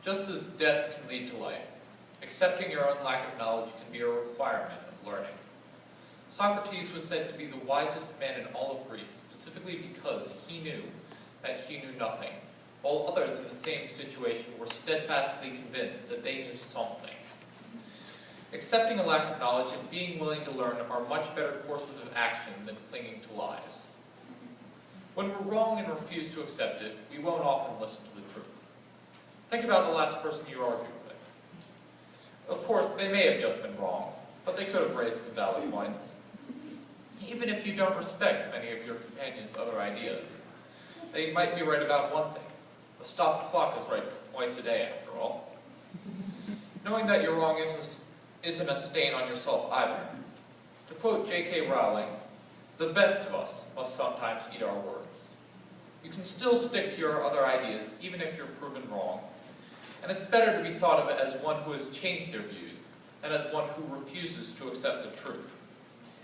Just as death can lead to life, accepting your own lack of knowledge can be a requirement of learning. Socrates was said to be the wisest man in all of Greece, specifically because he knew that he knew nothing, while others in the same situation were steadfastly convinced that they knew something. Accepting a lack of knowledge and being willing to learn are much better courses of action than clinging to lies. When we're wrong and refuse to accept it, we won't often listen to the truth. Think about the last person you argued with. Of course, they may have just been wrong, but they could have raised some valid points. Even if you don't respect many of your companions' other ideas, they might be right about one thing. A stopped clock is right twice a day, after all. Knowing that you're wrong isn't a stain on yourself either. To quote J.K. Rowling, "The best of us must sometimes eat our words." You can still stick to your other ideas, even if you're proven wrong, and it's better to be thought of as one who has changed their views than as one who refuses to accept the truth.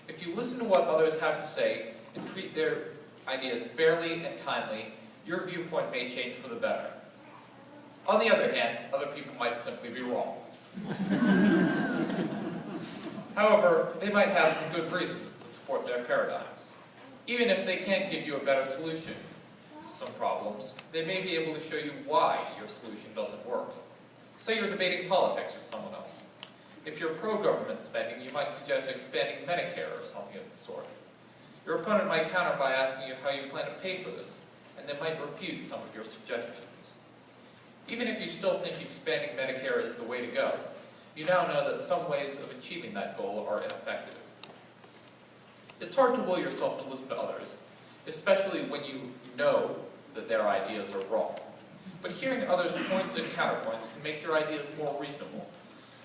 If you listen to what others have to say and treat their ideas fairly and kindly, your viewpoint may change for the better. On the other hand, other people might simply be wrong. However, they might have some good reasons to support their paradigms. Even if they can't give you a better solution to some problems, they may be able to show you why your solution doesn't work. Say you're debating politics with someone else. If you're pro-government spending, you might suggest expanding Medicare or something of the sort. Your opponent might counter by asking you how you plan to pay for this, and they might refute some of your suggestions. Even if you still think expanding Medicare is the way to go, you now know that some ways of achieving that goal are ineffective. It's hard to will yourself to listen to others, especially when you know that their ideas are wrong. But hearing others' points and counterpoints can make your ideas more reasonable,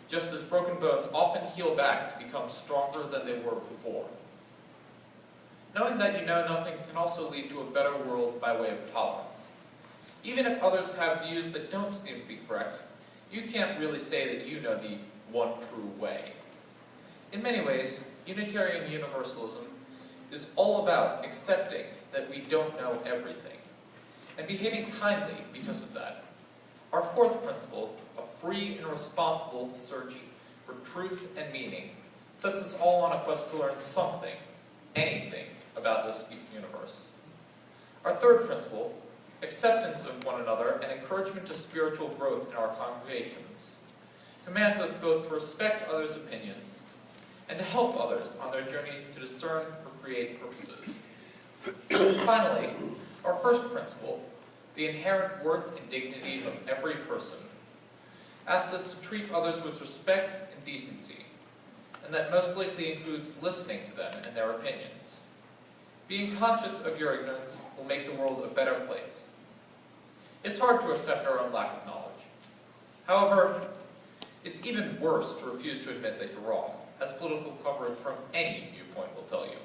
just as broken bones often heal back to become stronger than they were before. Knowing that you know nothing can also lead to a better world by way of tolerance. Even if others have views that don't seem to be correct, you can't really say that you know the one true way. In many ways, Unitarian Universalism is all about accepting that we don't know everything, and behaving kindly because of that. Our fourth principle, a free and responsible search for truth and meaning, sets us all on a quest to learn something, anything, about this universe. Our third principle, acceptance of one another and encouragement to spiritual growth in our congregations, commands us both to respect others' opinions and to help others on their journeys to discern or create purposes. Finally, our first principle, the inherent worth and dignity of every person, asks us to treat others with respect and decency, and that most likely includes listening to them and their opinions. Being conscious of your ignorance will make the world a better place. It's hard to accept our own lack of knowledge. However, it's even worse to refuse to admit that you're wrong, as political coverage from any viewpoint will tell you.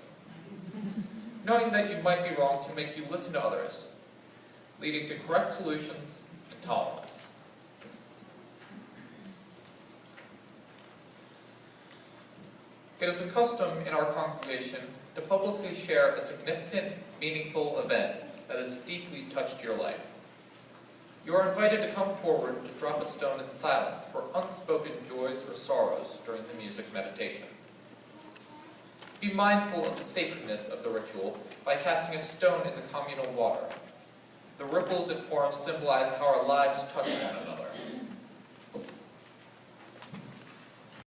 Knowing that you might be wrong can make you listen to others, leading to correct solutions and tolerance. It is a custom in our congregation to publicly share a significant, meaningful event that has deeply touched your life. You are invited to come forward to drop a stone in silence for unspoken joys or sorrows during the music meditation. Be mindful of the sacredness of the ritual by casting a stone in the communal water. The ripples it forms symbolize how our lives touch one another.